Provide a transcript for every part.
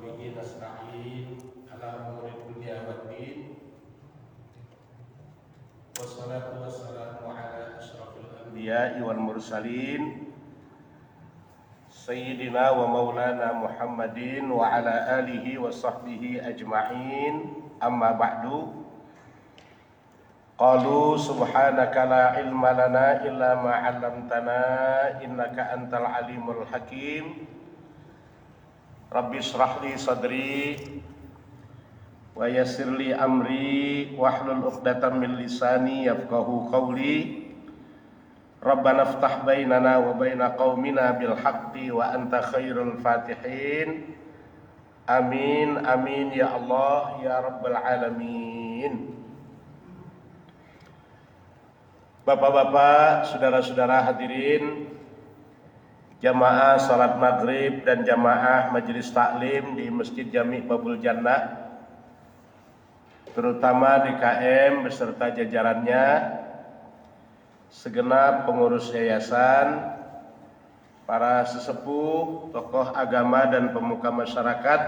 وبه نستعين على أمور الدنيا والدين والصلاة والسلام على أشرف الأنبياء والمرسلين سيدنا ومولانا محمد وعلى آله وصحبه أجمعين أما بعد قالوا سبحانك لا علم لنا إلا ما علمتنا إنك أنت العليم الحكيم رب اشرح لي صدري ويسر لي أمري واحلل عقدة من لساني يفقهوا قولي ربنا افتح بيننا وبين قومنا بالحق وأنت خير الفاتحين آمين آمين يا الله يا رب العالمين. Bapak-bapak, saudara-saudara hadirin jamaah salat maghrib dan jamaah majelis taklim di Masjid Jami' Babul Jannah, terutama DKM beserta jajarannya, segenap pengurus yayasan, para sesepuh, tokoh agama dan pemuka masyarakat,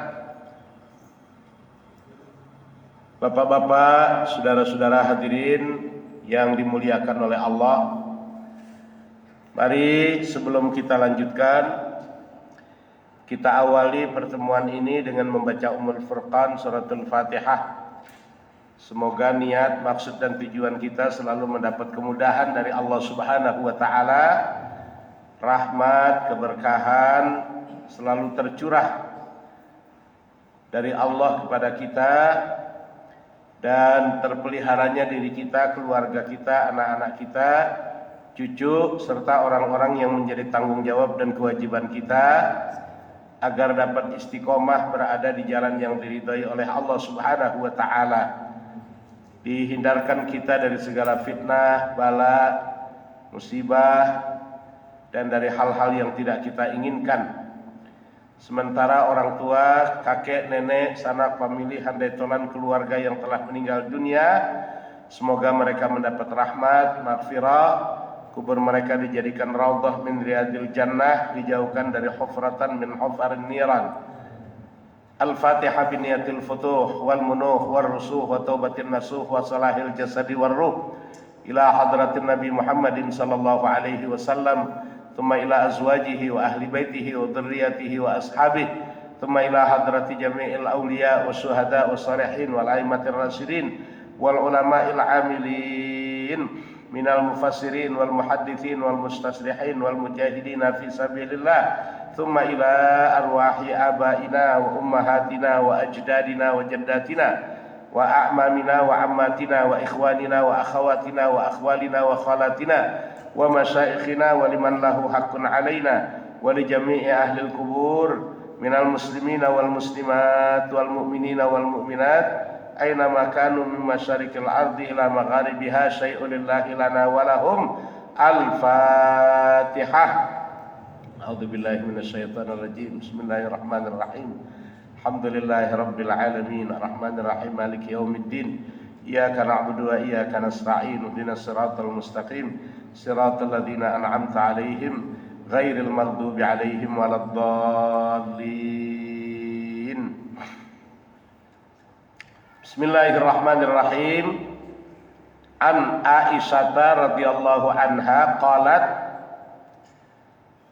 bapak-bapak, saudara-saudara hadirin yang dimuliakan oleh Allah. Mari sebelum kita lanjutkan, kita awali pertemuan ini dengan membaca Ummul Furqan suratul Fatihah. Semoga niat, maksud dan tujuan kita selalu mendapat kemudahan dari Allah Subhanahu wa taala. Rahmat, keberkahan selalu tercurah dari Allah kepada kita, dan terpeliharanya diri kita, keluarga kita, anak-anak kita, cucu, serta orang-orang yang menjadi tanggung jawab dan kewajiban kita agar dapat istiqomah berada di jalan yang diridhai oleh Allah Subhanahu wa taala. Dihindarkan kita dari segala fitnah, bala, musibah, dan dari hal-hal yang tidak kita inginkan. Sementara orang tua, kakek, nenek, sanak famili, handai tolan keluarga yang telah meninggal dunia, semoga mereka mendapat rahmat, maghfirah, kubur mereka dijadikan raudhah min riyadil jannah, dijauhkan dari hufratan min hufarin niran. Al-Fatihah biniyatil futuh wal munuh wal rusuh wa taubatin nasuh wa salahil jasadi wal ruh ila hadratin Nabi Muhammadin sallallahu alaihi wasallam, thumma ila azwajihi wa ahli baitihi wa dhurriyyatihi wa ashabihi, thumma ila hadrati jami'il awliya wa syuhada wa salihin wal a'immatir rasyidin wal ulama'il amilin minal mufassirin wal muhaddithin wal mustaslihin wal mujahidina fi sabilillah, thumma ila arwahi abaina wa ummahatina wa ajdadina wa jaddatina wa a'mamina wa ammatina wa ikhwanina wa akhawatina wa akhwalina wa khalatina wa masyaikhina wa liman lahu haqqun alaina wa li jami'i ahli al-qubur minal muslimina wal muslimat wal mu'minina wal mu'minat aina ma kanu min masyariqil ardi ila magharibiha syai'un lillahi lana wa lahum. Al-Fatihah. A'udzubillahi minasyaitonir rajim. Bismillahirrahmanirrahim. Alhamdulillahirabbil alamin arrahmanir rahim maliki yaumiddin. Iyyaka na'budu wa iyyaka nasta'in. Ihdinas siratal mustaqim. Siratal ladzina an'amta 'alaihim ghairil maghdubi 'alaihim waladdallin. Bismillahirrahmanirrahim. An Aisyah radhiyallahu anha qalat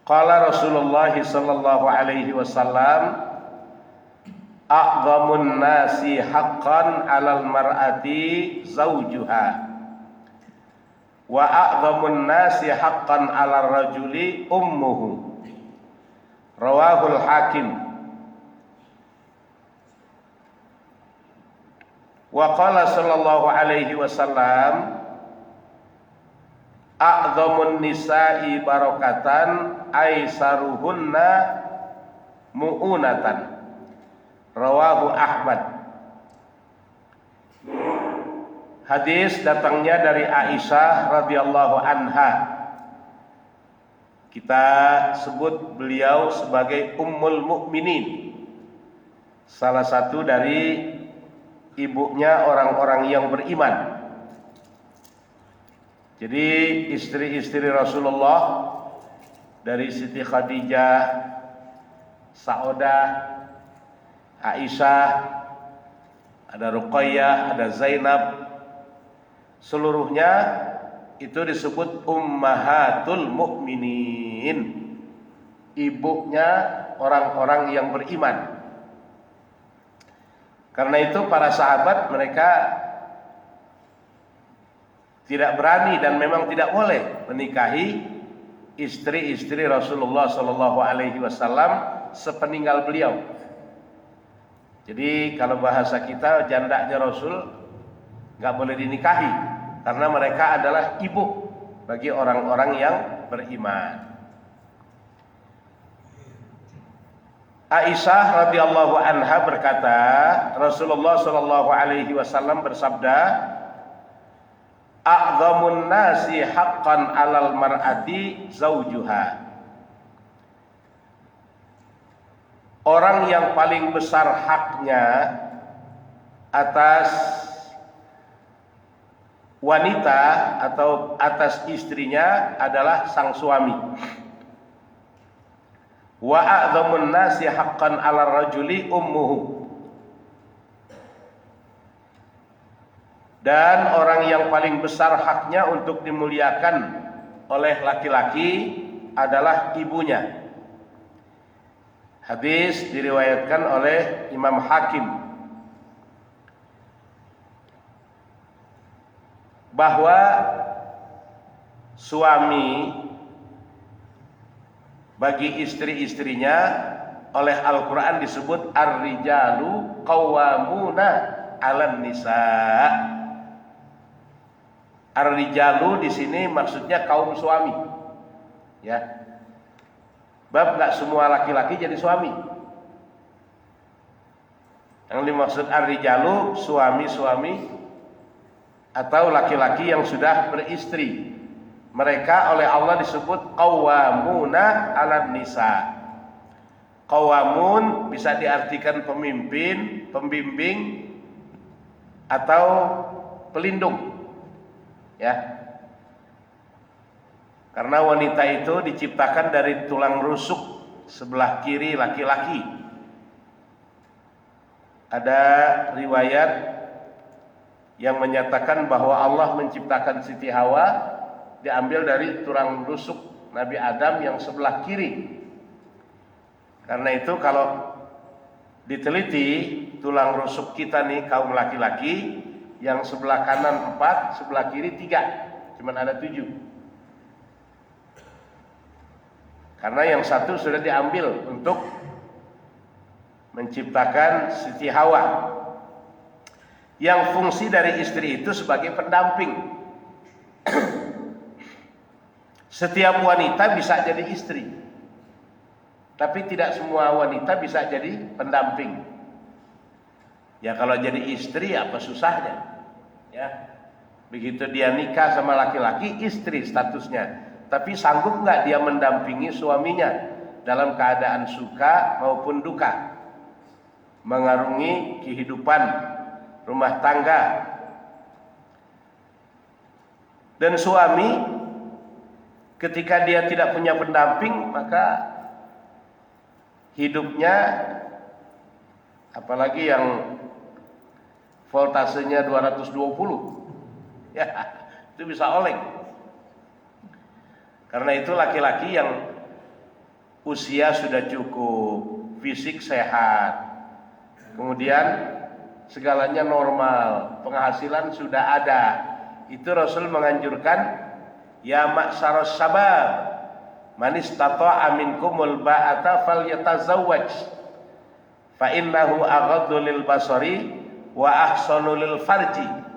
qala Rasulullah sallallahu alaihi wasallam a'dhamun nasi haqqan 'alal mar'ati zawjuha wa a'dhamun nasi haqqan 'alar rajuli ummuhu. Rawahul Hakim. Wa qala sallallahu alaihi wasallam a'dhamun nisa'i barakatan aisaruhunna mu'unatan. Rawahu Ahmad. Hadis datangnya dari Aisyah radhiyallahu anha. Kita sebut beliau sebagai Ummul Mukminin, salah satu dari ibunya orang-orang yang beriman. Jadi istri-istri Rasulullah dari Siti Khadijah, Saudah, Aisyah, ada Ruqayyah, ada Zainab. Seluruhnya itu disebut ummahatul mukminin, ibunya orang-orang yang beriman. Karena itu para sahabat mereka tidak berani dan memang tidak boleh menikahi istri-istri Rasulullah Shallallahu Alaihi Wasallam sepeninggal beliau. Jadi kalau bahasa kita, jandanya Rasul nggak boleh dinikahi karena mereka adalah ibu bagi orang-orang yang beriman. Aisyah radhiyallahu anha berkata, Rasulullah Shallallahu Alaihi Wasallam bersabda, "A'dhamun nasi haqqan 'alal mar'ati zaujuha." Orang yang paling besar haknya atas wanita atau atas istrinya adalah sang suami. Wa a'dhamun nasi haqqan 'alar rajuli ummuhu. Dan orang yang paling besar haknya untuk dimuliakan oleh laki-laki adalah ibunya. Hadis diriwayatkan oleh Imam Hakim bahwa suami bagi istri-istrinya oleh Al-Quran disebut ar-rijalu qawwamuna 'alan nisa. Ar-rijalu di sini maksudnya kaum suami, ya. Bab nggak semua laki-laki jadi suami. Yang dimaksud ar-rijalu suami-suami atau laki-laki yang sudah beristri. Mereka oleh Allah disebut qawwamuna 'alan nisa. Qawwamun bisa diartikan pemimpin, pembimbing atau pelindung. Ya. Karena wanita itu diciptakan dari tulang rusuk sebelah kiri laki-laki. Ada riwayat yang menyatakan bahwa Allah menciptakan Siti Hawa diambil dari tulang rusuk Nabi Adam yang sebelah kiri. Karena itu kalau diteliti tulang rusuk kita nih kaum laki-laki, yang sebelah kanan 4, sebelah kiri 3, cuman ada 7. Karena yang satu sudah diambil untuk menciptakan Siti Hawa. Yang fungsi dari istri itu sebagai pendamping. Setiap wanita bisa jadi istri, tapi tidak semua wanita bisa jadi pendamping. Ya kalau jadi istri apa susahnya? Ya. Begitu dia nikah sama laki-laki, istri statusnya. Tapi sanggup nggak dia mendampingi suaminya dalam keadaan suka maupun duka, mengarungi kehidupan rumah tangga. Dan suami ketika dia tidak punya pendamping, maka hidupnya, apalagi yang voltasenya 220, ya itu bisa oleng. Karena itu laki-laki yang usia sudah cukup, fisik sehat, kemudian segalanya normal, penghasilan sudah ada, itu Rasul menganjurkan, ya ma'syaras sabab, man istata'a minkumul ba'ata falyatazawwaj, fa innahu aghaddu lil basari wa ahsanu lil farji.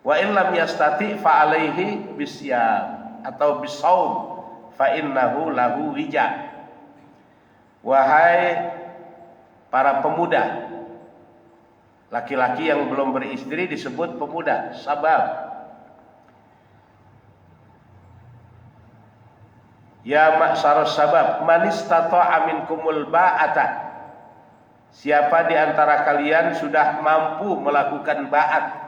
Wa in lam yastati fa alaihi bisyam atau bisaum fa innahu lahu wija. Wahai para pemuda, laki-laki yang belum beristri disebut pemuda, sabab. Ya ma'syarus sabab, man istata'a minkumul ba'ata. Siapa di antara kalian sudah mampu melakukan ba'at,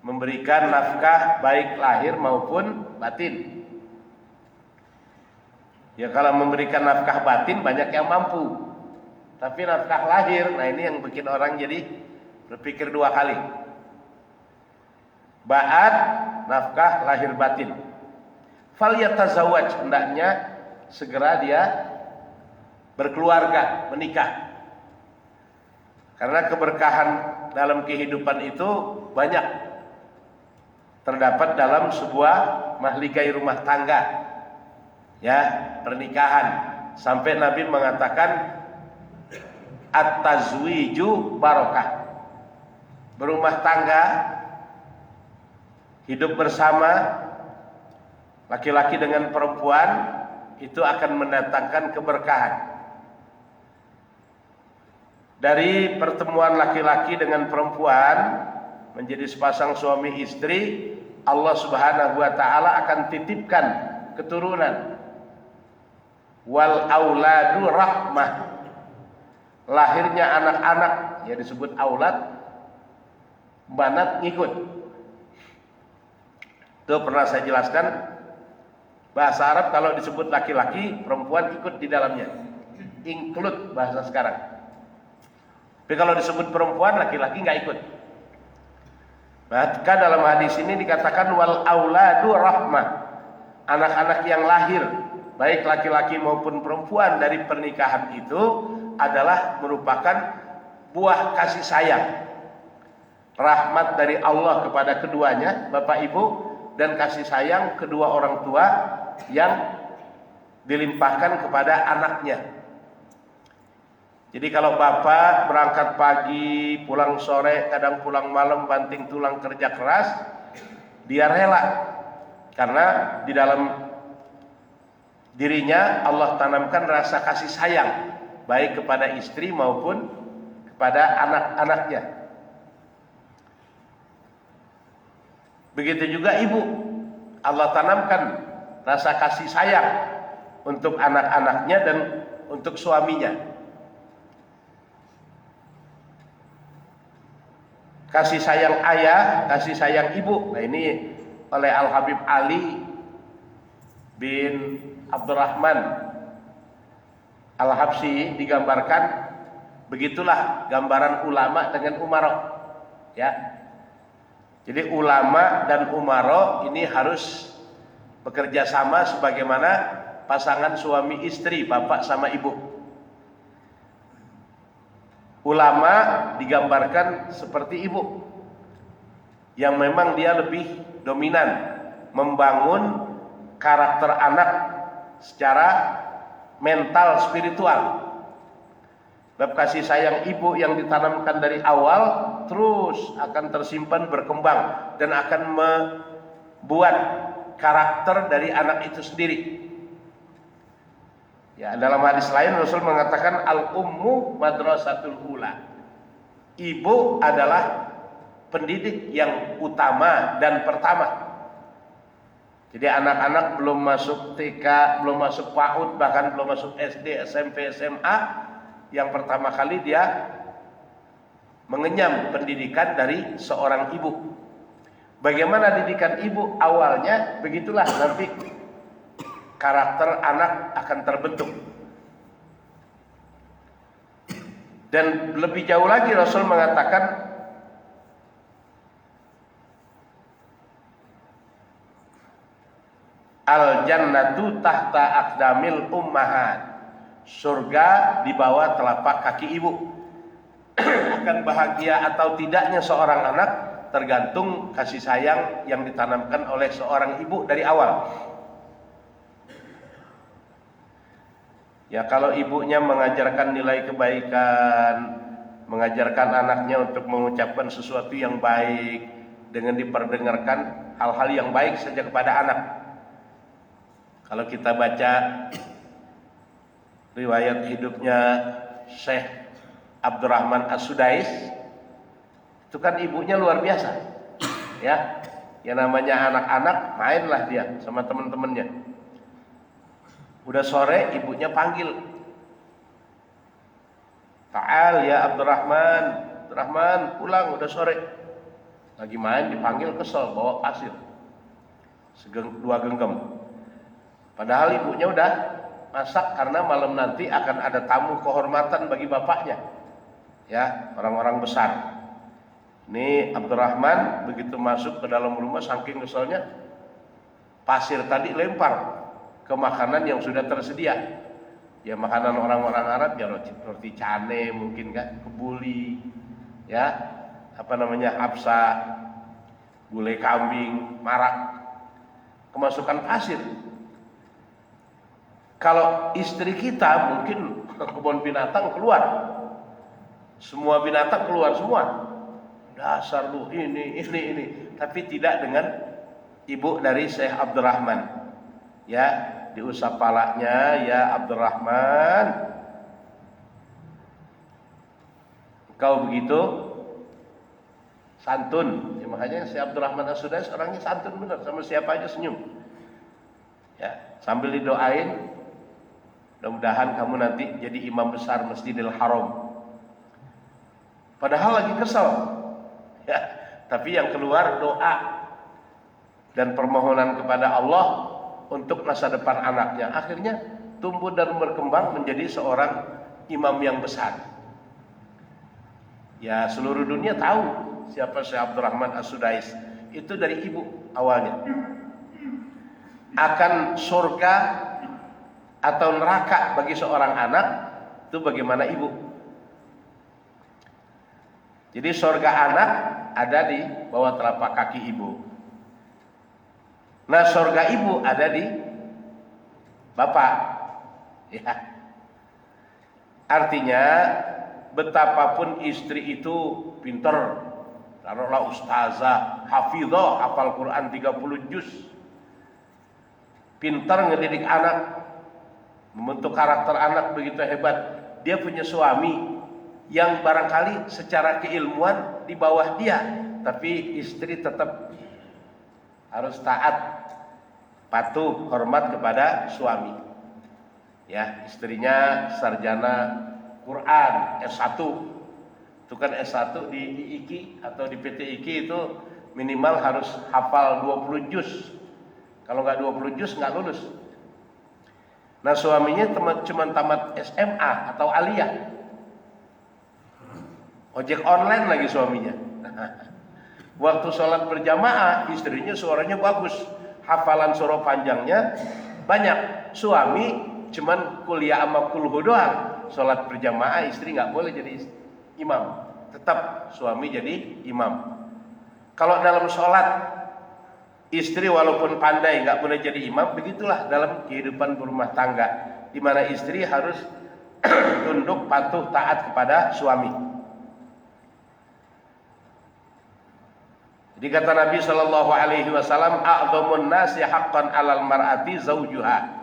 memberikan nafkah baik lahir maupun batin. Ya kalau memberikan nafkah batin banyak yang mampu. tapi nafkah lahir. Nah ini yang bikin orang jadi berpikir dua kali. Ba'at, nafkah lahir batin. Falyatazawwaj, hendaknya segera dia berkeluarga, menikah. Karena keberkahan dalam kehidupan itu banyak terdapat dalam sebuah mahligai rumah tangga. Ya, pernikahan. Sampai Nabi mengatakan at-tazwiju barokah. Berumah tangga, hidup bersama laki-laki dengan perempuan itu akan mendatangkan keberkahan. Dari pertemuan laki-laki dengan perempuan menjadi sepasang suami istri, Allah Subhanahu wa taala akan titipkan keturunan. Wal auladu rahmah. Lahirnya anak-anak ya disebut aulad, banat ngikut. Itu pernah saya jelaskan, bahasa Arab kalau disebut laki-laki, perempuan ikut di dalamnya. Include bahasa sekarang. Tapi kalau disebut perempuan, laki-laki nggak ikut. Bahkan dalam hadis ini dikatakan wal auladu rahmah. Anak-anak yang lahir, baik laki-laki maupun perempuan dari pernikahan itu adalah merupakan buah kasih sayang, rahmat dari Allah kepada keduanya, bapak ibu, dan kasih sayang kedua orang tua yang dilimpahkan kepada anaknya. Jadi kalau bapak berangkat pagi, pulang sore, kadang pulang malam, banting tulang kerja keras, dia rela. Karena di dalam dirinya Allah tanamkan rasa kasih sayang, baik kepada istri maupun kepada anak-anaknya. Begitu juga ibu, Allah tanamkan rasa kasih sayang untuk anak-anaknya dan untuk suaminya. Kasih sayang ayah, kasih sayang ibu. Nah ini oleh Al-Habib Ali bin Abdurrahman Al-Habsyi digambarkan, begitulah gambaran ulama dengan umaro. Ya. Jadi ulama dan umaro ini harus bekerja sama sebagaimana pasangan suami istri, bapak sama ibu. Ulama digambarkan seperti ibu yang memang dia lebih dominan membangun karakter anak secara mental spiritual. Bab kasih sayang ibu yang ditanamkan dari awal terus akan tersimpan, berkembang, dan akan membuat karakter dari anak itu sendiri. Ya, dalam hadis lain Rasul mengatakan al-ummu madrasatul ula. Ibu adalah pendidik yang utama dan pertama. Jadi anak-anak belum masuk TK, belum masuk PAUD, bahkan belum masuk SD, SMP, SMA, yang pertama kali dia mengenyam pendidikan dari seorang ibu. Bagaimana didikan ibu awalnya, begitulah nanti karakter anak akan terbentuk. Dan lebih jauh lagi Rasul mengatakan al-jannatu tahta aqdamil ummahat. Surga di bawah telapak kaki ibu. Akan bahagia atau tidaknya seorang anak tergantung kasih sayang yang ditanamkan oleh seorang ibu dari awal. Ya, kalau ibunya mengajarkan nilai kebaikan, mengajarkan anaknya untuk mengucapkan sesuatu yang baik dengan diperdengarkan hal-hal yang baik saja kepada anak. Kalau kita baca riwayat hidupnya Syekh Abdurrahman As-Sudais, itu kan ibunya luar biasa. Ya, yang namanya anak-anak, mainlah dia sama teman-temannya. Udah sore ibunya panggil, Ta'al ya Abdurrahman, Abdurrahman pulang, udah sore. Lagi main dipanggil, kesel, bawa pasir 2 genggam. Padahal ibunya udah masak karena malam nanti akan ada tamu kehormatan bagi bapaknya. Ya, orang-orang besar. Ini Abdurrahman begitu masuk ke dalam rumah saking keselnya, pasir tadi lempar ke makanan yang sudah tersedia. Ya makanan orang-orang Arab ya roti cane mungkin kan, kebuli, ya apsa, gulai kambing, marak, kemasukan pasir. Kalau istri kita mungkin kebun binatang keluar, semua binatang keluar semua. Dasar lu ini, tapi tidak dengan ibu dari Syekh Abdurrahman. Ya, diusap palanya, ya Abdurrahman, engkau begitu santun. Ya, makanya Syekh Abdurrahman As-Sudais orangnya santun benar, sama siapa aja senyum. Ya, sambil didoain, mudah-mudahan kamu nanti jadi imam besar Masjidil Haram. Padahal lagi kesel. Ya, tapi yang keluar doa dan permohonan kepada Allah untuk masa depan anaknya. Akhirnya tumbuh dan berkembang menjadi seorang imam yang besar. Ya, seluruh dunia tahu siapa Syekh Abdurrahman As-Sudais. Itu dari ibu awalnya. Akan surga atau neraka bagi seorang anak itu bagaimana ibu. Jadi surga anak ada di bawah telapak kaki ibu. Nah, surga ibu ada di bapak. Ya. Artinya betapapun istri itu pinter, taruhlah ustazah, hafizah, hafal Quran 30 juz, pintar ngedidik anak, membentuk karakter anak begitu hebat. Dia punya suami yang barangkali secara keilmuan di bawah dia, tapi istri tetap harus taat, patuh, hormat kepada suami. Ya, istrinya sarjana Quran S1. Itu kan S1 di IKI atau di PT IKI itu minimal harus hafal 20 juz. Kalau nggak 20 juz nggak lulus. Nah, suaminya cuma tamat SMA atau aliyah. Ojek online lagi suaminya. Waktu sholat berjamaah, istrinya suaranya bagus, hafalan surah panjangnya banyak. Suami cuman kuliah sama kulhu doang. Sholat berjamaah, istri nggak boleh jadi imam. Tetap suami jadi imam. Kalau dalam sholat, istri walaupun pandai nggak boleh jadi imam. Begitulah dalam kehidupan berumah tangga, di mana istri harus tunduk, patuh, taat kepada suami. Jadi kata Nabi Shallallahu Alaihi Wasallam, "A'dhamun nasi haqqan 'alal mar'ati zaujuha."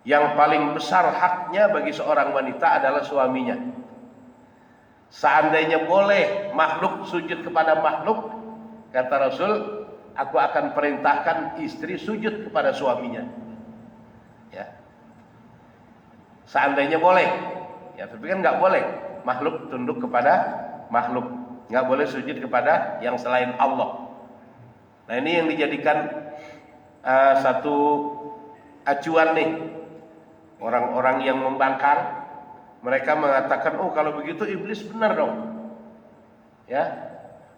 Yang paling besar haknya bagi seorang wanita adalah suaminya. Seandainya boleh makhluk sujud kepada makhluk, kata Rasul, aku akan perintahkan istri sujud kepada suaminya. Ya. Seandainya boleh, ya, tapi kan nggak boleh makhluk tunduk kepada makhluk. Nggak boleh sujud kepada yang selain Allah. Nah, ini yang dijadikan satu acuan nih. Orang-orang yang membangkang, mereka mengatakan, oh kalau begitu iblis benar dong. Ya,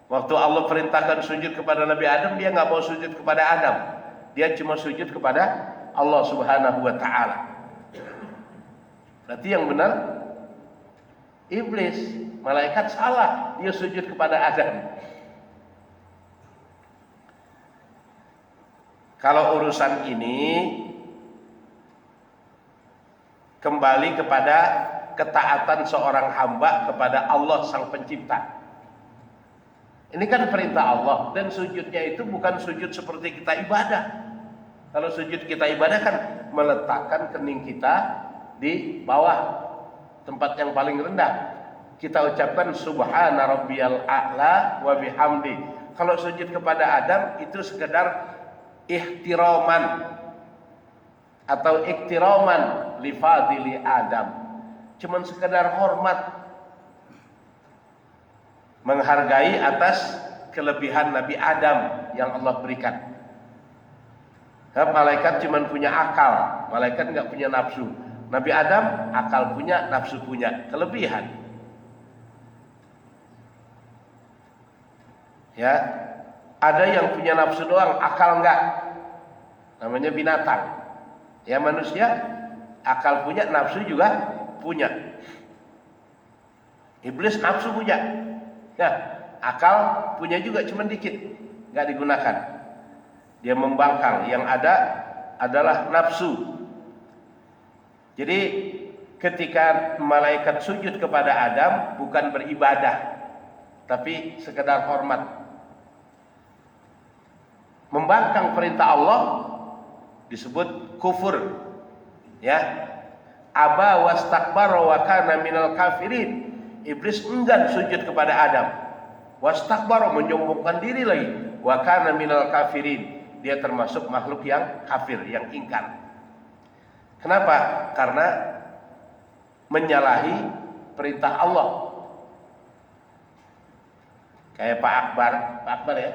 waktu Allah perintahkan sujud kepada Nabi Adam, dia nggak mau sujud kepada Adam. Dia cuma sujud kepada Allah Subhanahu Wa Taala. Berarti yang benar iblis. Malaikat salah, dia sujud kepada Adam. Kalau urusan ini kembali kepada ketaatan seorang hamba kepada Allah Sang Pencipta. Ini kan perintah Allah, dan sujudnya itu bukan sujud seperti kita ibadah. Kalau sujud kita ibadah kan meletakkan kening kita di bawah tempat yang paling rendah. Kita ucapkan subhana rabbiyal a'la wa bihamdi. Kalau sujud kepada Adam itu sekedar ihtiraman atau iktiraman li fadili Adam. Cuman sekedar hormat, menghargai atas kelebihan Nabi Adam yang Allah berikan. Malaikat cuma punya akal, malaikat nggak punya nafsu. Nabi Adam akal punya, nafsu punya, kelebihan. Ya, ada yang punya nafsu doang, akal enggak. Namanya binatang. Ya, manusia akal punya, nafsu juga punya. Iblis nafsu punya. Nah, akal punya juga cuma dikit, enggak digunakan. Dia membangkang, yang ada adalah nafsu. Jadi ketika malaikat sujud kepada Adam bukan beribadah, tapi sekedar hormat. Membangkang perintah Allah disebut kufur. Ya. Aba wastakbara wa kana minal kafirin. Iblis enggan sujud kepada Adam. Wastakbara, menyombongkan diri lagi. Wa kana minal kafirin. Dia termasuk makhluk yang kafir, yang ingkar. Kenapa? Karena menyalahi perintah Allah. Kayak Pak Akbar ya,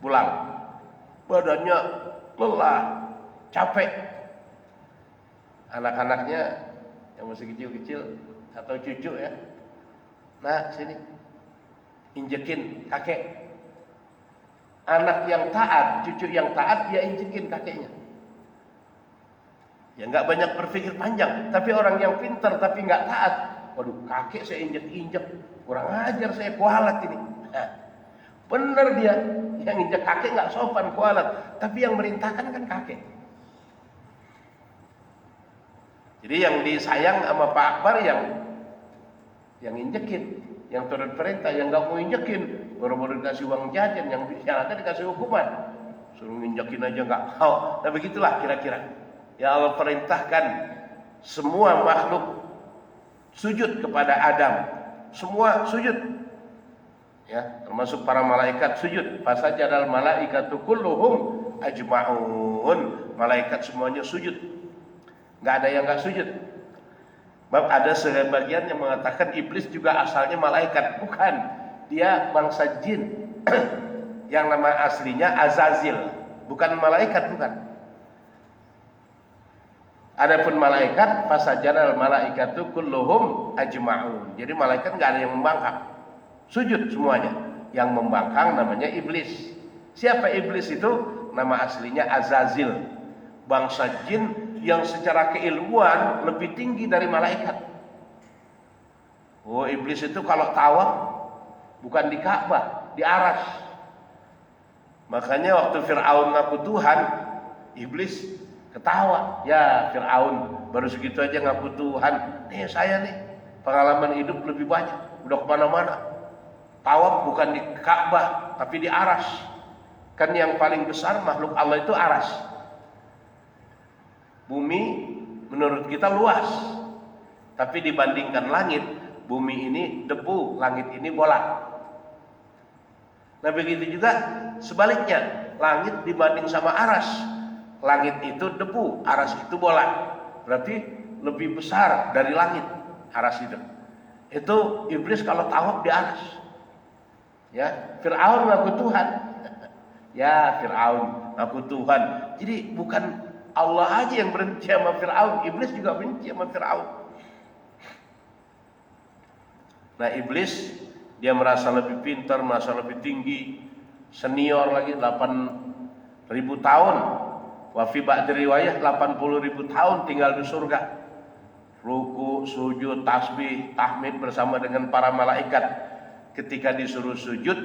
pulang, badannya lelah, capek. Anak-anaknya yang masih kecil-kecil atau cucu ya, nah sini, injekin kakek. Anak yang taat, cucu yang taat, dia injekin kakeknya. Ya nggak banyak berpikir panjang, tapi orang yang pintar tapi nggak taat, waduh kakek saya injek-injek, kurang ajar saya, kualat ini. Nah, bener dia, yang injek kakek nggak sopan, kualat, tapi yang merintahkan kan kakek. Jadi yang disayang sama Pak Akbar yang injekin, yang turut perintah, yang nggak mau injekin, baru-baru dikasih uang jajan, yang ada dikasih hukuman, suruh injekin aja nggak mau. Nah begitulah kira-kira. Ya Allah perintahkan semua makhluk sujud kepada Adam. Semua sujud. Ya, termasuk para malaikat sujud. Fasajadal malaikatu kulluhum ajma'un. Malaikat semuanya sujud. Enggak ada yang enggak sujud. Sebab ada sebagian yang mengatakan iblis juga asalnya malaikat. Bukan. Dia bangsa jin. Yang nama aslinya Azazil. Bukan malaikat, bukan. Adapun malaikat fasajadal malaikatu kulluhum ajma'un. Jadi malaikat enggak ada yang membangkang. Sujud semuanya. Yang membangkang namanya iblis. Siapa iblis itu? Nama aslinya Azazil. Bangsa jin yang secara keilmuan lebih tinggi dari malaikat. Oh, iblis itu kalau tawaf bukan di Ka'bah, di Aras. Makanya waktu Fir'aun ngaku Tuhan, iblis ketawa. Ya Fir'aun baru segitu aja ngaku Tuhan. Nih saya nih pengalaman hidup lebih banyak, udah kemana-mana. Tawaf bukan di Ka'bah tapi di Aras. Kan yang paling besar makhluk Allah itu Aras. Bumi menurut kita luas, tapi dibandingkan langit, bumi ini debu, langit ini bola. Nah begitu juga sebaliknya, langit dibanding sama Aras, langit itu debu, Aras itu bola. Berarti lebih besar dari langit, Aras itu. Itu iblis kalau tawaf di Aras. Ya, Fir'aun ngaku Tuhan. Ya, Fir'aun ngaku Tuhan. Jadi bukan Allah aja yang benci sama Fir'aun, iblis juga benci sama Fir'aun. Nah, iblis dia merasa lebih pintar, merasa lebih tinggi, senior lagi 8.000 tahun. Wa fi ba'd riwayah 80.000 tahun tinggal di surga. Ruku, sujud, tasbih, tahmid bersama dengan para malaikat. Ketika disuruh sujud,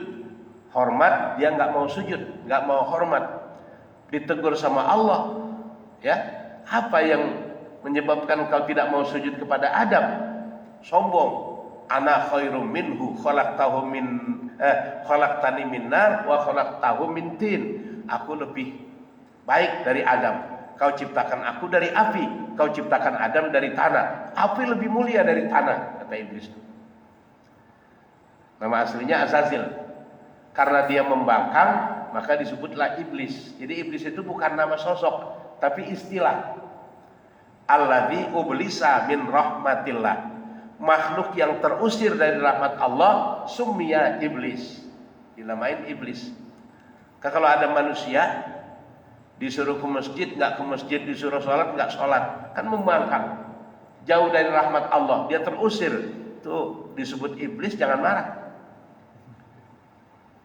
hormat, dia nggak mau sujud, nggak mau hormat. Ditegur sama Allah, ya, apa yang menyebabkan kau tidak mau sujud kepada Adam? Sombong. Ana khairum minhu khalaqtani min nar wa khalaqtahu min tin. Aku lebih baik dari Adam. Kau ciptakan aku dari api, kau ciptakan Adam dari tanah. Api lebih mulia dari tanah, kata iblis. Nama aslinya Azazil. Karena dia membangkang, maka disebutlah iblis. Jadi iblis itu bukan nama sosok, tapi istilah. Alladzi ublisa min rahmatillah. Makhluk yang terusir dari rahmat Allah summiya iblis. Dinamain iblis. Kalau ada manusia Disuruh ke masjid nggak ke masjid, disuruh sholat nggak sholat, kan membangkang, jauh dari rahmat Allah, dia terusir. Tuh disebut iblis, jangan marah.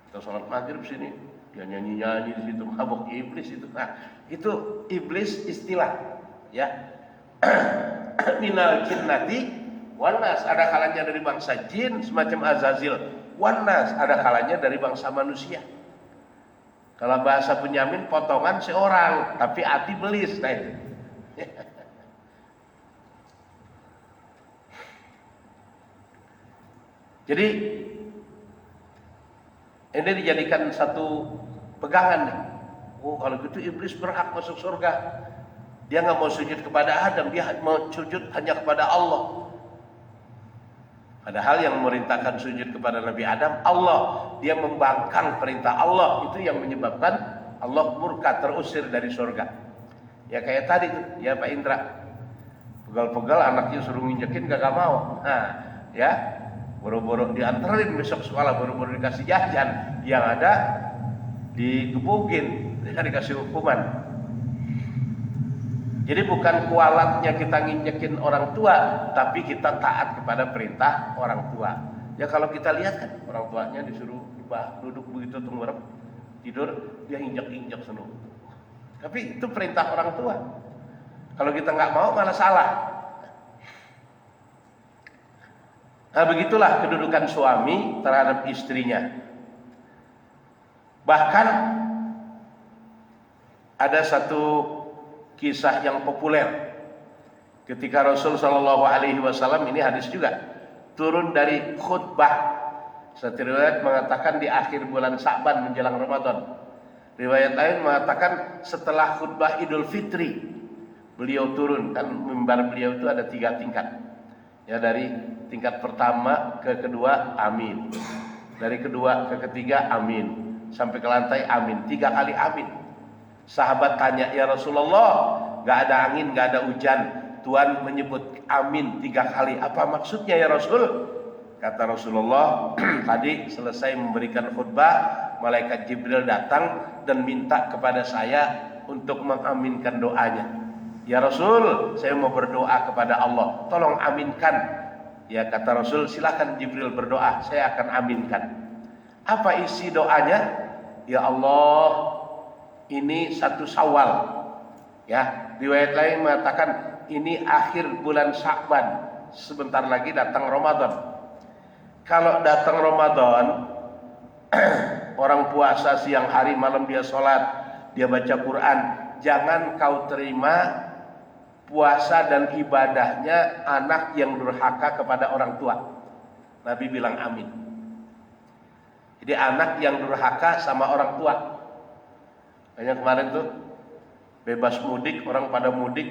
Kita sholat maghrib sini, dia nyanyi-nyanyi di situ, mabuk, iblis itu. Nah, itu iblis istilah, ya. Minal jinnati wan nas, ada kalanya dari bangsa jin semacam Azazil, wan nas, ada kalanya dari bangsa manusia. Kalau bahasa Benyamin potongan seorang, tapi hati belis. Nah itu. Jadi ini dijadikan satu pegangan nih. Oh, kalau gitu iblis berhak masuk surga. Dia nggak mau sujud kepada Adam, dia mau sujud hanya kepada Allah. Padahal yang memerintahkan sujud kepada Nabi Adam Allah, dia membangkang perintah Allah, itu yang menyebabkan Allah murka, terusir dari surga. Ya kayak tadi tuh, ya Pak Indra, pegal-pegal anaknya suruh nginjekin gak mau. Nah, ya boro-boro dianterin besok sekolah, boro-boro dikasih jajan, yang ada digebukin, dikasih hukuman. Jadi bukan kualatnya kita nginjekin orang tua, tapi kita taat kepada perintah orang tua. Ya kalau kita lihat kan, orang tuanya disuruh duduk begitu tengkurap, tidur, dia injak-injak seluruh. Tapi itu perintah orang tua. Kalau kita nggak mau malah salah. Nah begitulah kedudukan suami terhadap istrinya. Bahkan ada satu kisah yang populer ketika Rasul Shallallahu Alaihi Wasallam, ini hadis juga, turun dari khutbah. Satu riwayat mengatakan di akhir bulan Sa'ban menjelang Ramadan. Riwayat lain mengatakan setelah khutbah Idul Fitri beliau turun. Kan mimbar beliau itu ada 3 tingkat. Ya, dari tingkat pertama ke kedua amin, dari kedua ke ketiga amin, sampai ke lantai amin, 3 kali amin. Sahabat tanya, ya Rasulullah, gak ada angin, gak ada hujan, Tuhan menyebut amin 3 kali, apa maksudnya ya Rasul? Kata Rasulullah, tadi selesai memberikan khutbah, malaikat Jibril datang dan minta kepada saya untuk mengaminkan doanya. Ya Rasul, saya mau berdoa kepada Allah, tolong aminkan. Ya kata Rasul, silakan Jibril berdoa, saya akan aminkan. Apa isi doanya? Ya Allah, ini 1 Syawal. Ya, riwayat lain mengatakan ini akhir bulan Sya'ban, sebentar lagi datang Ramadan. Kalau datang Ramadan, orang puasa siang hari, malam dia sholat, dia baca Quran, jangan kau terima puasa dan ibadahnya anak yang durhaka kepada orang tua. Nabi bilang amin. Jadi anak yang durhaka sama orang tua. Hanya kemarin tuh bebas mudik, orang pada mudik,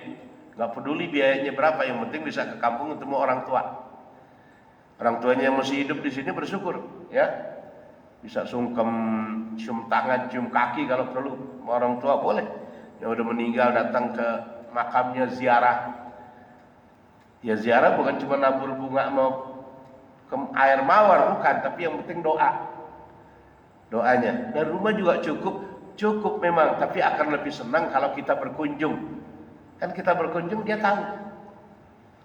nggak peduli biayanya berapa, yang penting bisa ke kampung ketemu orang tua. Orang tuanya yang masih hidup di sini bersyukur, ya, bisa sungkem, cium tangan, cium kaki kalau perlu. Orang tua boleh. Yang udah meninggal datang ke makamnya ziarah. Ya ziarah bukan cuma nabur bunga mau ke air mawar, bukan, tapi yang penting doa. Doanya. Dan rumah juga cukup memang, tapi akan lebih senang kalau kita berkunjung. Kan kita berkunjung dia tahu.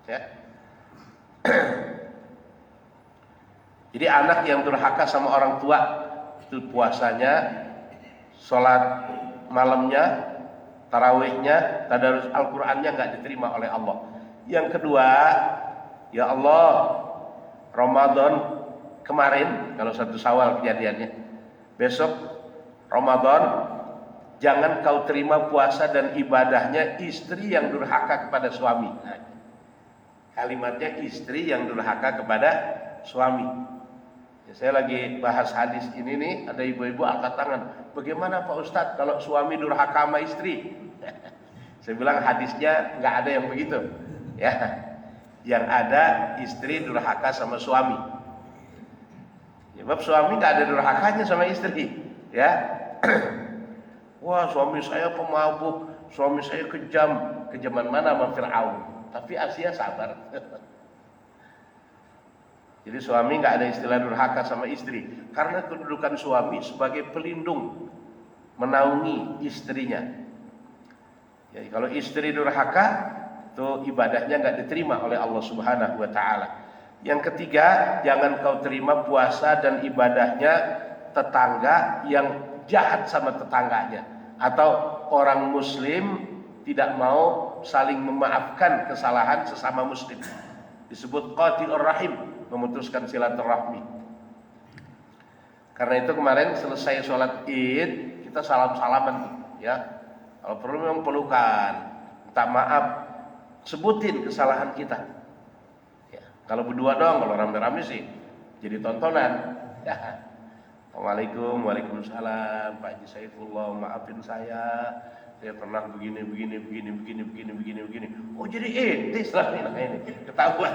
Ya. Jadi anak yang durhaka sama orang tua, itu puasanya, sholat malamnya, tarawihnya, tadarus Al-Qur'annya nggak diterima oleh Allah. Yang kedua, ya Allah, Ramadan kemarin, kalau 1 Syawal kejadiannya, besok Ramadan, jangan kau terima puasa dan ibadahnya istri yang durhaka kepada suami. Nah, kalimatnya istri yang durhaka kepada suami. Ya, saya lagi bahas hadis ini nih, ada ibu-ibu angkat tangan. Bagaimana Pak Ustadz kalau suami durhaka sama istri? Saya bilang hadisnya nggak ada yang begitu. Ya, yang ada istri durhaka sama suami. Sebab suami nggak ada durhakanya sama istri. Ya, wah suami saya pemabuk, suami saya kejam. Kejaman mana sama Fir'aun? Tapi Asia sabar. Jadi suami nggak ada istilah durhaka sama istri, karena kedudukan suami sebagai pelindung, menaungi istrinya. Ya, kalau istri durhaka itu ibadahnya nggak diterima oleh Allah Subhanahu wa taala. Yang ketiga, jangan kau terima puasa dan ibadahnya tetangga yang jahat sama tetangganya, atau orang muslim tidak mau saling memaafkan kesalahan sesama muslim. Disebut qati'ur rahim, memutuskan silaturahmi. Karena itu kemarin selesai sholat Id, kita salam-salaman ya. Kalau perlu memang pelukan, minta maaf, sebutin kesalahan kita. Ya, kalau berdua doang, kalau rame-rame sih jadi tontonan. Ya. Assalamualaikum, waalaikumsalam, Pak Haji Saifullah, maafin saya pernah begini. Oh jadi ente selama ini ketahuan.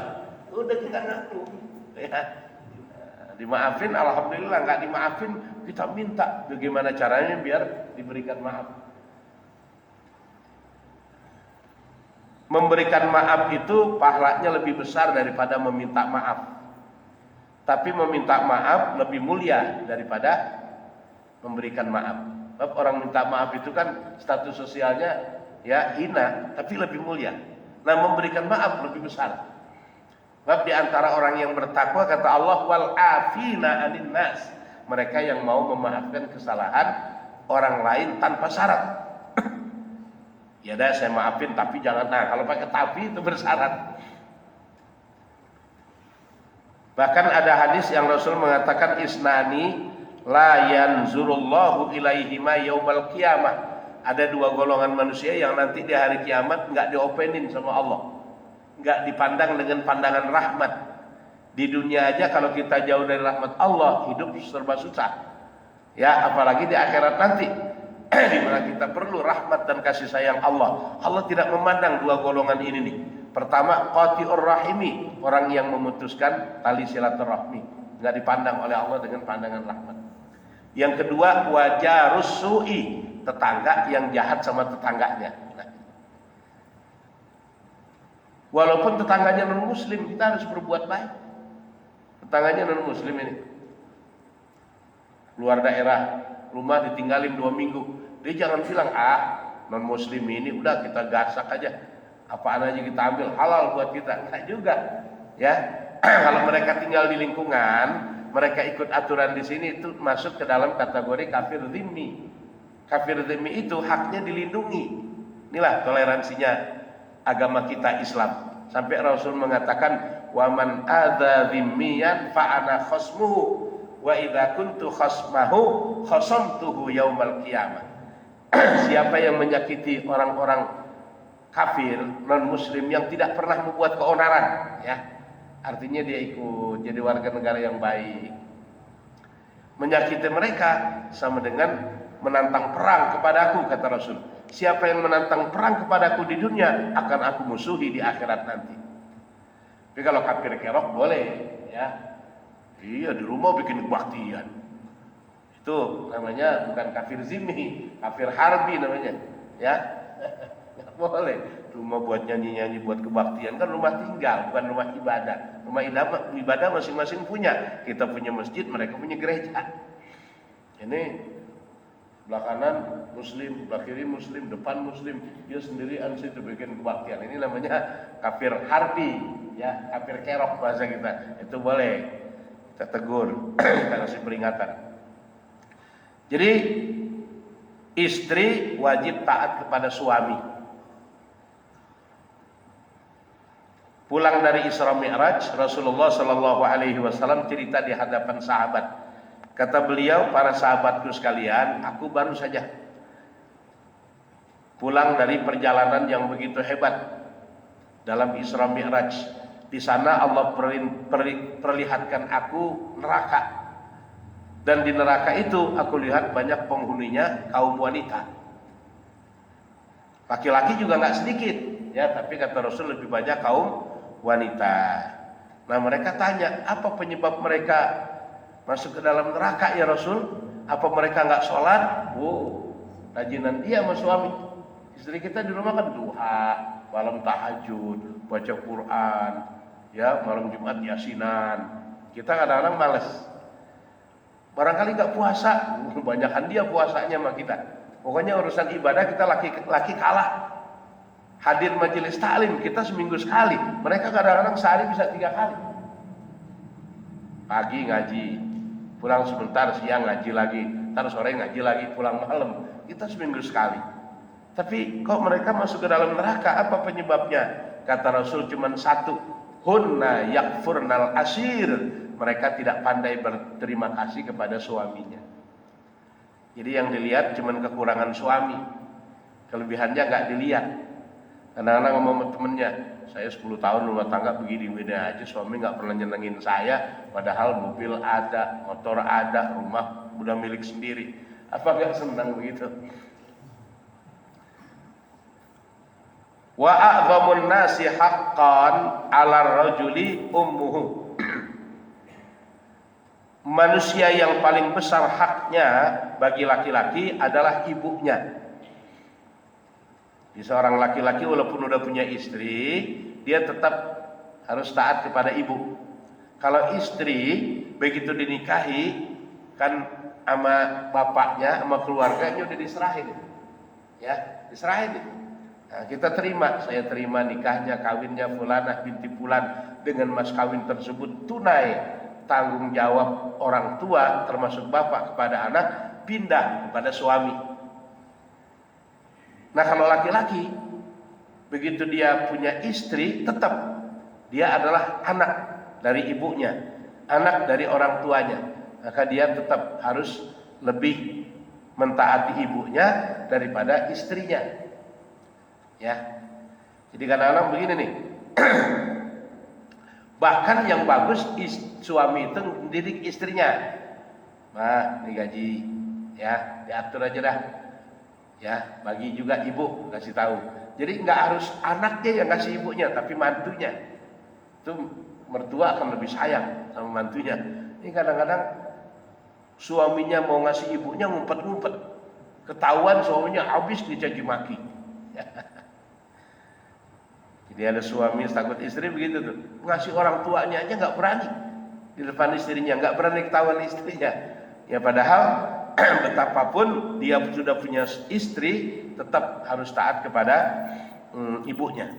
Udah kita ngaku. Ya. Dimaafin, alhamdulillah. Nggak dimaafin, kita minta bagaimana caranya biar diberikan maaf. Memberikan maaf itu pahalanya lebih besar daripada meminta maaf. Tapi meminta maaf lebih mulia daripada memberikan maaf. Sebab orang minta maaf itu kan status sosialnya ya hina, tapi lebih mulia. Nah, memberikan maaf lebih besar. Sebab di antara orang yang bertakwa kata Allah wal afina 'anil nas, mereka yang mau memaafkan kesalahan orang lain tanpa syarat. Ya dah saya maafin tapi jangan, nah kalau pakai tapi itu bersyarat. Bahkan ada hadis yang Rasul mengatakan isnani la yanzurullahu ilaihima yaumal qiyamah. Ada dua golongan manusia yang nanti di hari kiamat enggak diopenin sama Allah. Enggak dipandang dengan pandangan rahmat. Di dunia aja kalau kita jauh dari rahmat Allah, hidup serba susah. Ya, apalagi di akhirat nanti. Di mana kita perlu rahmat dan kasih sayang Allah. Allah tidak memandang dua golongan ini nih. Pertama, qati'ur rahimi, orang yang memutuskan tali silaturahmi, enggak dipandang oleh Allah dengan pandangan rahmat. Yang kedua, wajarus su'i, tetangga yang jahat sama tetangganya. Nah, walaupun tetangganya non muslim, kita harus berbuat baik. Tetangganya non muslim ini luar daerah, rumah ditinggalin 2 minggu, dia jangan bilang non muslim ini udah kita gasak aja, apaan aja kita ambil, halal buat kita. Enggak juga ya. Kalau mereka tinggal di lingkungan, mereka ikut aturan di sini, itu masuk ke dalam kategori kafir dhimmi. Kafir dhimmi itu haknya dilindungi. Inilah toleransinya agama kita Islam. Sampai Rasul mengatakan wa man adza dhimmiyan fa ana khasmuhu wa idza kuntu khasmahu khasamtuhu yaumal qiyamah. Siapa yang menyakiti orang-orang kafir non muslim yang tidak pernah membuat keonaran, ya artinya dia ikut jadi warga negara yang baik, menyakiti mereka sama dengan menantang perang kepadaku, kata Rasul. Siapa yang menantang perang kepadaku di dunia akan aku musuhi di akhirat nanti. Tapi kalau kafir kerok boleh, ya. Iya, di rumah bikin kebaktian. Itu namanya bukan kafir zimmi, kafir harbi namanya. Ya, nggak boleh. Rumah buat nyanyi-nyanyi, buat kebaktian, kan rumah tinggal, bukan rumah ibadah. Rumah ibadah masing-masing punya. Kita punya masjid, mereka punya gereja. Ini sebelah kanan muslim, sebelah kiri muslim, depan muslim, dia sendirian situ bikin kebaktian. Ini namanya kafir harbi, ya, kafir kerok bahasa kita. Itu boleh. Kita tegur, kita kasih peringatan. Jadi istri wajib taat kepada suami. Pulang dari Isra Mi'raj, Rasulullah Shallallahu Alaihi Wasallam cerita di hadapan sahabat. Kata beliau, para sahabatku sekalian, aku baru saja pulang dari perjalanan yang begitu hebat dalam Isra Mi'raj. Di sana Allah perlihatkan aku neraka. Dan di neraka itu aku lihat banyak penghuninya kaum wanita. Laki-laki juga nggak sedikit, ya, tapi kata Rasul lebih banyak kaum wanita. Nah, mereka tanya, apa penyebab mereka masuk ke dalam neraka ya Rasul? Apa mereka nggak sholat? Rajinan dia sama suami. Istri kita di rumah kan duha, malam tahajud, baca Quran, ya, malam Jumat yasinan. Kita kadang-kadang males. Barangkali nggak puasa, banyakan dia puasanya sama kita. Pokoknya urusan ibadah kita laki kalah. Hadir majelis taklim kita seminggu sekali, mereka kadang-kadang sehari bisa 3 kali. Pagi ngaji, pulang sebentar, siang ngaji lagi, ntar sore ngaji lagi, pulang malam. Kita seminggu sekali. Tapi kok mereka masuk ke dalam neraka? Apa penyebabnya? Kata Rasul cuma satu, hunna yakfurnal ashir. Mereka tidak pandai berterima kasih kepada suaminya. Jadi yang dilihat cuma kekurangan suami, kelebihannya nggak dilihat. Kadang-kadang ngomong sama temennya, saya 10 tahun rumah tangga begini-begini aja, suami nggak pernah nyenengin saya, padahal mobil ada, motor ada, rumah udah milik sendiri. Apa nggak senang begitu? Wa a'zamun nasi haqqan 'ala rajuli ummuhu. Manusia yang paling besar haknya bagi laki-laki adalah ibunya. Seorang laki-laki walaupun udah punya istri, dia tetap harus taat kepada ibu. Kalau istri begitu dinikahi, kan sama bapaknya, sama keluarganya udah diserahin, ya diserahin. Nah, kita terima, saya terima nikahnya, kawinnya fulanah binti fulan dengan mas kawin tersebut tunai. Tanggung jawab orang tua termasuk bapak kepada anak pindah kepada suami. Nah kalau laki-laki begitu dia punya istri, tetap dia adalah anak dari ibunya, anak dari orang tuanya, maka dia tetap harus lebih mentaati ibunya daripada istrinya. Ya, jadi kadang-kadang begini nih. Bahkan yang bagus suami itu mendidik istrinya. Nah, ini gaji, ya diatur aja dah. Ya, bagi juga ibu kasih tahu. Jadi nggak harus anaknya yang kasih ibunya, tapi mantunya. Itu mertua akan lebih sayang sama mantunya. Ini kadang-kadang suaminya mau ngasih ibunya ngumpet-ngumpet. Ketahuan suaminya habis dicaci maki. Jadi ada suami takut istri begitu tuh. Ngasih orang tuanya aja nggak berani di depan istrinya, nggak berani ketahuan istrinya. Ya padahal betapapun dia sudah punya istri, tetap harus taat kepada ibunya.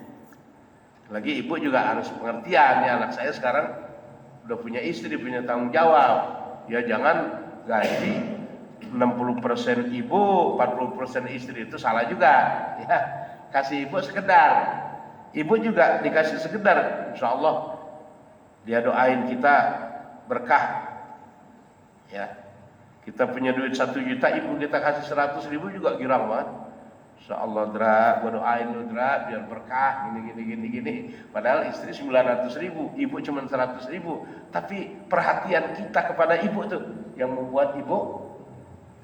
Lagi ibu juga harus pengertian, ya anak saya sekarang udah punya istri, punya tanggung jawab. Ya jangan gaji 60% ibu, 40% istri, itu salah juga. Ya, kasih ibu sekedar. Ibu juga dikasih sekedar, insya Allah dia doain kita berkah. Ya, kita punya duit 1 juta, ibu kita kasih 100.000 juga girang banget. Insya Allah Dra, gua doain lu Dra biar berkah gini. Padahal istri 900.000, ibu cuma 100.000. Tapi perhatian kita kepada ibu tuh yang membuat ibu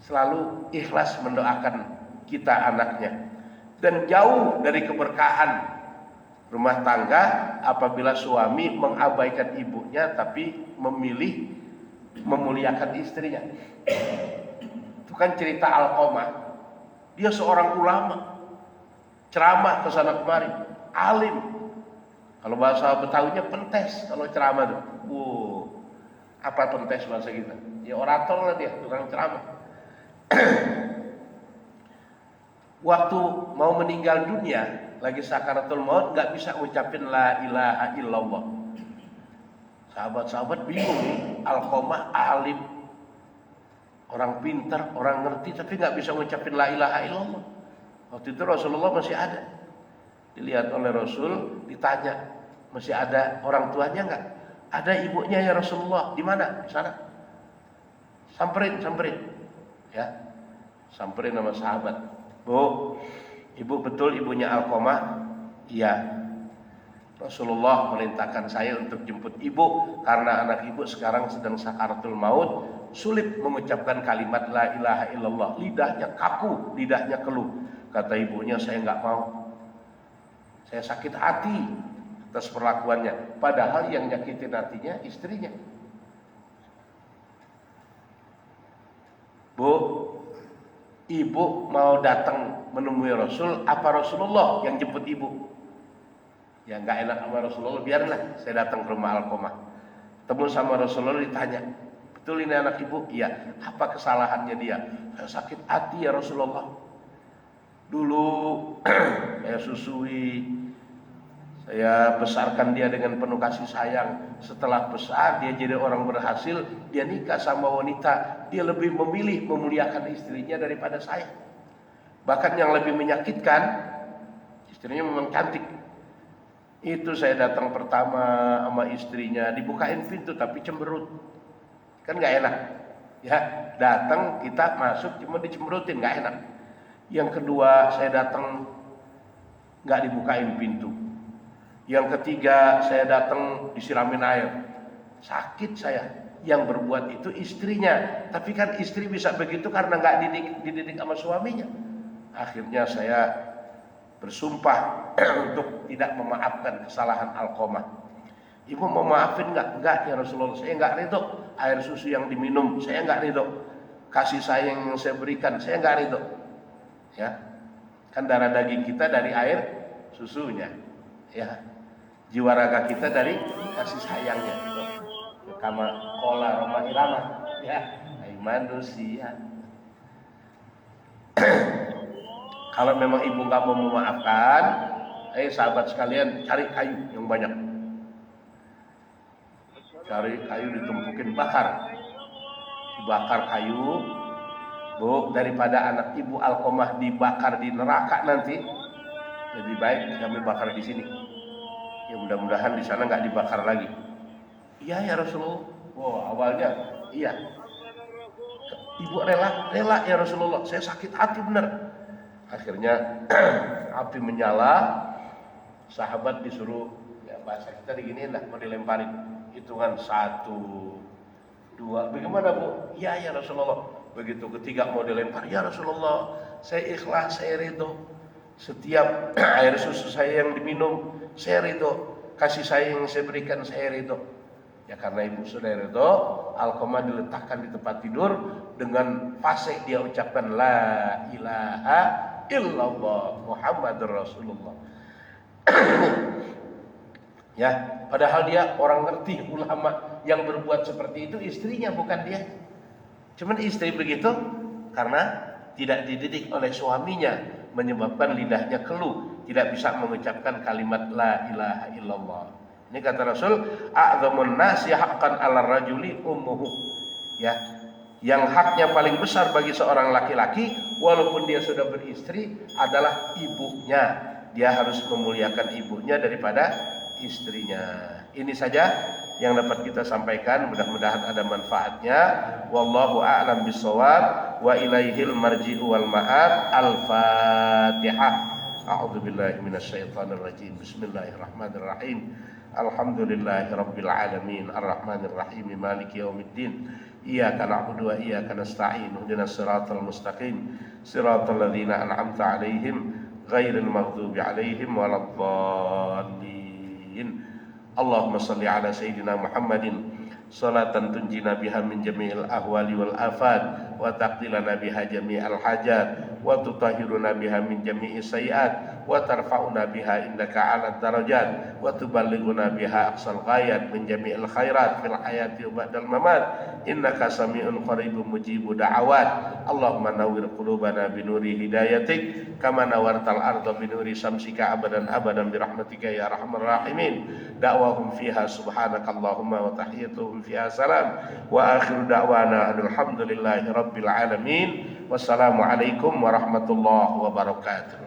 selalu ikhlas mendoakan kita anaknya. Dan jauh dari keberkahan rumah tangga apabila suami mengabaikan ibunya tapi memilih memuliakan istrinya. Itu kan cerita Alqamah. Dia seorang ulama, ceramah ke sana kemari, alim. Kalau bahasa Betawinya pentes kalau ceramah tuh. Apa pentes bahasa kita? Ya orator lah dia, tukang ceramah. Waktu mau meninggal dunia, lagi sakaratul maut, nggak bisa ngucapin la ilaha illallah. Sahabat-sahabat bingung nih, Alqamah alim, orang pintar, orang ngerti, tapi nggak bisa ngucapin la ilaha illallah. Waktu itu Rasulullah masih ada. Dilihat oleh Rasul, ditanya, masih ada orang tuanya nggak? Ada ibunya ya Rasulullah. Di mana? Di sana. Samperin. Ya, samperin sama sahabat. Bu, ibu betul ibunya Alqamah? Iya. Rasulullah merintahkan saya untuk jemput ibu karena anak ibu sekarang sedang sakaratul maut, sulit mengucapkan kalimat la ilaha illallah, lidahnya kaku, lidahnya keluh. Kata ibunya, saya nggak mau, saya sakit hati atas perlakuannya, padahal yang nyakitin hatinya istrinya. Bu, ibu mau datang menemui Rasul, apa Rasulullah yang jemput ibu? Ya nggak enak sama Rasulullah, biarlah saya datang ke rumah Alqamah. Temu sama Rasulullah, ditanya, betul ini anak ibu? Iya. Apa kesalahannya dia? Saya sakit hati ya Rasulullah. Dulu saya susui, saya besarkan dia dengan penuh kasih sayang. Setelah besar dia jadi orang berhasil, dia nikah sama wanita, dia lebih memilih memuliakan istrinya daripada saya. Bahkan yang lebih menyakitkan, istrinya memang cantik. Itu saya datang pertama sama istrinya, dibukain pintu tapi cemberut. Kan gak enak. Ya, datang kita masuk cuma dicemberutin, gak enak. Yang kedua saya datang gak dibukain pintu. Yang ketiga saya datang disiramin air. Sakit saya. Yang berbuat itu istrinya. Tapi kan istri bisa begitu karena gak dididik sama suaminya. Akhirnya saya bersumpah untuk tidak memaafkan kesalahan Alqamah. Ibu mau maafin nggak? Enggak ya Rasulullah, saya nggak ridho. Air susu yang diminum, saya nggak ridho. Kasih sayang yang saya berikan, saya nggak ridho. Ya, kan darah daging kita dari air susunya. Ya, jiwa raga kita dari kasih sayangnya. Gitu. Kama kola Roma Irama. Ya, manusia. Kalau memang ibu nggak mau memaafkan, sahabat sekalian cari kayu yang banyak. Cari kayu ditumpukin, bakar. Dibakar kayu, Bu, daripada anak ibu Alqamah dibakar di neraka nanti, lebih baik kami bakar di sini. Ya mudah-mudahan di sana nggak dibakar lagi. Iya ya Rasulullah. Wow, awalnya iya. Ibu rela ya Rasulullah. Saya sakit hati benar. Akhirnya api menyala, sahabat disuruh, ya bahasa kita diginiin lah, mau dilemparin. Hitungan 1, 2, bagaimana Bu? Ya Rasulullah. Begitu ketiga mau dilempar, ya Rasulullah, saya ikhlas, saya ridho. Setiap air susu saya yang diminum, saya ridho. Kasih sayang yang saya berikan, saya ridho. Ya karena ibu sudah ridho, Alqamah diletakkan di tempat tidur dengan fasih dia ucapkan la ilaha illallah Muhammadur Rasulullah. Ya, padahal dia orang ngerti, ulama yang berbuat seperti itu istrinya bukan dia. Cuman istri begitu karena tidak dididik oleh suaminya, menyebabkan lidahnya keluh, tidak bisa mengucapkan kalimat la ilaha illallah. Ini kata Rasul, a'dhamun nasi haqqan 'alar rajuli ummuhu. Ya, yang haknya paling besar bagi seorang laki-laki walaupun dia sudah beristri adalah ibunya. Dia harus memuliakan ibunya daripada istrinya. Ini saja yang dapat kita sampaikan, mudah-mudahan ada manfaatnya. Wallahu a'lam bissawab wa ilaihil marji'u wal ma'ab. Al-Fatihah. A'udzubillahi minasyaitonir rajim. Bismillahirrahmanirrahim. Alhamdulillahirabbil alamin arrahmanir rahim maliki yaumiddin. Iyyaka na'budu wa iyyaka nasta'in. Ihdinas siratal mustaqim. Siratal ladzina an'amta 'alaihim ghairil maghdubi 'alaihim waladdallin. Allahumma shalli ala sayyidina Muhammadin salatan tunjina biha min jami'il ahwali wal afat wa taqdilana biha jami'al hajat wa tutahhiruna biha min jami'is sayiat wa tarfa'una biha indaka 'ala darajat wa tuballighuna biha aqsal ghayat min jami'il khairat fil hayati wa ba'dal mamat innaka sami'un qaribun mujibu da'awat. Allahumma nawwir qulubana binuri hidayatik kama nawartal arda binuri samsika abadan abadan birahmatika ya arhamar rahimin. Da'wahum fiha subhanakallahumma wa tahiyyatuhum fiha salam wa akhiru da'wana alhamdulillahi rabbil alamin. Wassalamualaikum warahmatullahi wabarakatuh.